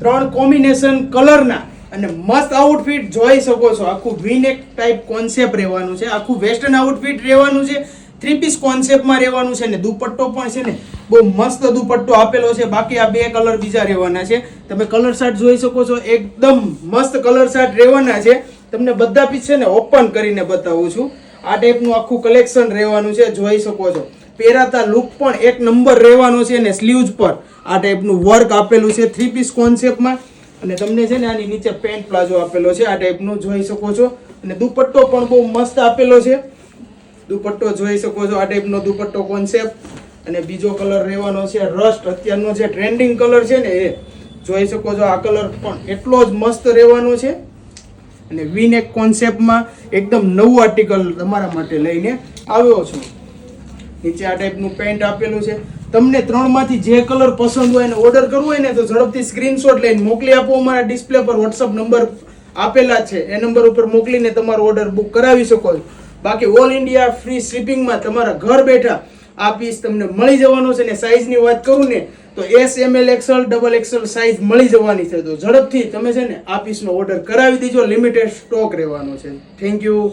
3 combination કલરના અને મસ્ત આઉટફિટ જોઈ શકો છો. આખું વી-નેક ટાઈપ કોન્સેપ્ટ રહેવાનું છે, આખું વેસ્ટર્ન આઉટફિટ રહેવાનું છે, 3 પીસ કોન્સેપ્ટમાં રહેવાનું છે ને દુપટ્ટો પણ છે ને બહુ મસ્ત દુપટ્ટો આપેલો છે. બાકી આ 2 કલર બીજા રહેવાના છે. તમે કલર ચાર્ટ જોઈ શકો છો, એકદમ મસ્ત કલર ચાર્ટ રહેવાના છે. તમને બધા પીસ છે ને ઓપન કરીને બતાવું છું. આ ટાઈપનું આખું કલેક્શન રહેવાનું છે, જોઈ શકો છો. પહેરાતા લુક પણ એક નંબર રહેવાનો છે અને સ્લીવ્સ પર આ ટાઈપનું વર્ક આપેલું છે 3 પીસ કોન્સેપ્ટમાં. અને તમને છે ને આની નીચે પેન્ટ પ્લાઝો આપેલો છે, આ ટાઈપનું જોઈ શકો છો. અને દુપટ્ટો પણ બહુ મસ્ત આપેલો છે. દુપટ્ટો જોઈ શકો છો, આ ટાઈપનો દુપટ્ટો કોન્સેપ્ટ. અને બીજો કલર રહેવાનો છે રસ્ટ, અત્યારનો જે ટ્રેન્ડિંગ કલર છે ને એ જોઈ શકો છો. આ કલર પણ એટલો જ મસ્ત રહેવાનો છે. અને વી-નેક કોન્સેપ્ટમાં એકદમ નવું આર્ટિકલ તમારા માટે લઈને આવ્યો છું. નીચે આ ટાઈપનું પેન્ટ આપેલું છે. તમને 3 માંથી જે કલર પસંદ હોય એને ઓર્ડર કરવું હોય ને તો ઝડપથી સ્ક્રીનશોટ લઈને મોકલી આપો. અમારા ડિસ્પ્લે પર વોટ્સઅપ નંબર આપેલા છે, એ નંબર ઉપર મોકલીને તમારો ઓર્ડર બુક કરાવી શકો છો. બાકી ઓલ ઇન્ડિયા ફ્રી શિપિંગમાં તમારા ઘર બેઠા આ પીસ તમને મળી જવાનો છે. ને સાઇઝની વાત કરું ને તો S, ML, XL, XXL size મળી જવાની છે. તો ઝડપથી તમે છે ને આ પીસનો ઓર્ડર કરાવી દેજો, લિમિટેડ સ્ટોક રહેવાનો છે. Thank you.